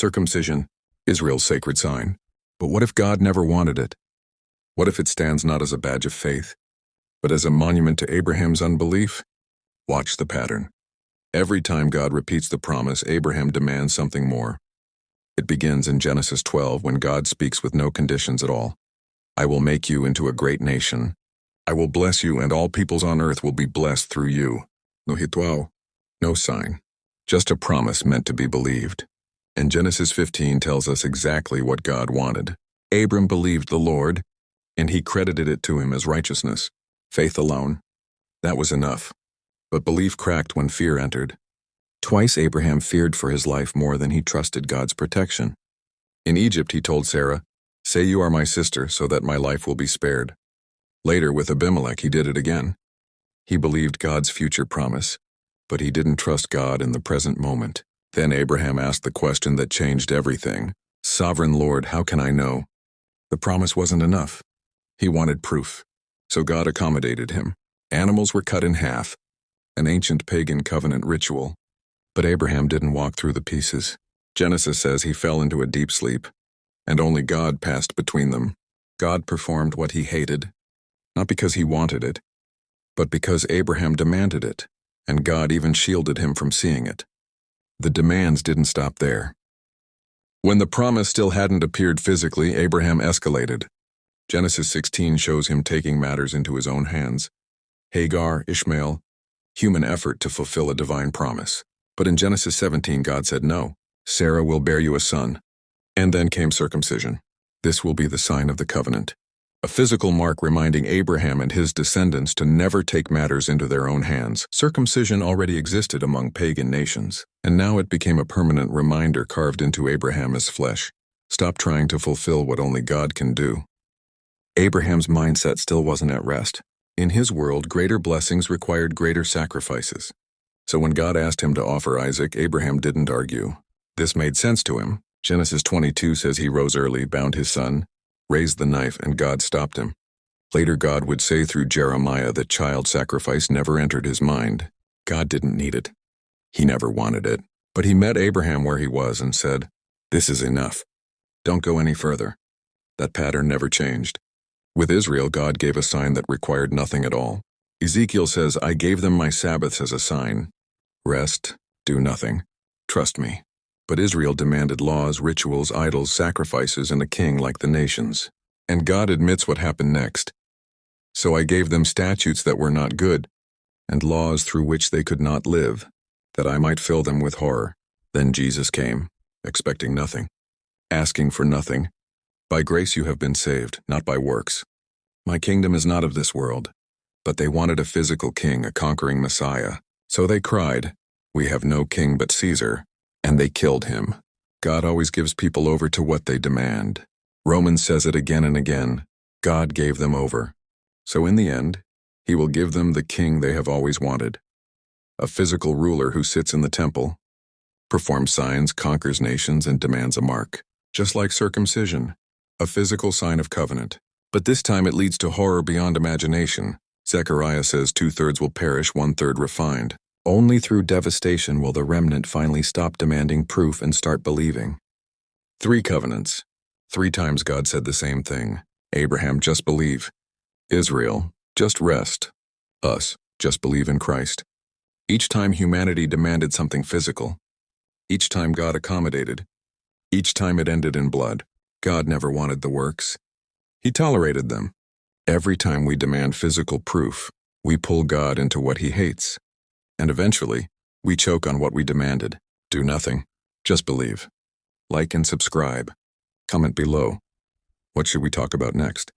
Circumcision, Israel's sacred sign. But what if God never wanted it? What if it stands not as a badge of faith, but as a monument to Abraham's unbelief? Watch the pattern. Every time God repeats the promise, Abraham demands something more. It begins in Genesis 12 when God speaks with no conditions at all. I will make you into a great nation. I will bless you, and all peoples on earth will be blessed through you. No ritual, no sign, just a promise meant to be believed. And Genesis 15 tells us exactly what God wanted. Abram believed the Lord, and he credited it to him as righteousness. Faith alone. That was enough. But belief cracked when fear entered. Twice Abraham feared for his life more than he trusted God's protection. In Egypt, he told Sarah, "Say you are my sister so that my life will be spared." Later, with Abimelech, he did it again. He believed God's future promise, but he didn't trust God in the present moment. Then Abraham asked the question that changed everything. "Sovereign Lord, how can I know?" The promise wasn't enough. He wanted proof. So God accommodated him. Animals were cut in half, an ancient pagan covenant ritual. But Abraham didn't walk through the pieces. Genesis says he fell into a deep sleep, and only God passed between them. God performed what he hated, not because he wanted it, but because Abraham demanded it, and God even shielded him from seeing it. The demands didn't stop there. When the promise still hadn't appeared physically, Abraham escalated. Genesis 16 shows him taking matters into his own hands. Hagar, Ishmael, human effort to fulfill a divine promise. But in Genesis 17, God said no. Sarah will bear you a son. And then came circumcision. This will be the sign of the covenant. A physical mark reminding Abraham and his descendants to never take matters into their own hands. Circumcision already existed among pagan nations, and now it became a permanent reminder carved into Abraham's flesh. Stop trying to fulfill what only God can do. Abraham's mindset still wasn't at rest. In his world, greater blessings required greater sacrifices. So when God asked him to offer Isaac, Abraham didn't argue. This made sense to him. Genesis 22 says he rose early, bound his son, raised the knife, and God stopped him. Later, God would say through Jeremiah that child sacrifice never entered his mind. God didn't need it. He never wanted it. But he met Abraham where he was and said, "This is enough. Don't go any further." That pattern never changed. With Israel, God gave a sign that required nothing at all. Ezekiel says, "I gave them my Sabbaths as a sign. Rest, do nothing, trust me." But Israel demanded laws, rituals, idols, sacrifices, and a king like the nations. And God admits what happened next. "So I gave them statutes that were not good, and laws through which they could not live, that I might fill them with horror." Then Jesus came, expecting nothing, asking for nothing. "By grace you have been saved, not by works. My kingdom is not of this world." But they wanted a physical king, a conquering Messiah. So they cried, "We have no king but Caesar," and they killed him. God always gives people over to what they demand. Romans says it again and again. God gave them over. So in the end, he will give them the king they have always wanted. A physical ruler who sits in the temple, performs signs, conquers nations, and demands a mark. Just like circumcision, a physical sign of covenant. But this time it leads to horror beyond imagination. Zechariah says 2/3 will perish, 1/3 refined. Only through devastation will the remnant finally stop demanding proof and start believing. 3 covenants. 3 times God said the same thing. Abraham, just believe. Israel, just rest. Us, just believe in Christ. Each time humanity demanded something physical. Each time God accommodated. Each time it ended in blood. God never wanted the works. He tolerated them. Every time we demand physical proof, we pull God into what he hates. And eventually, we choke on what we demanded. Do nothing. Just believe. Like and subscribe. Comment below. What should we talk about next?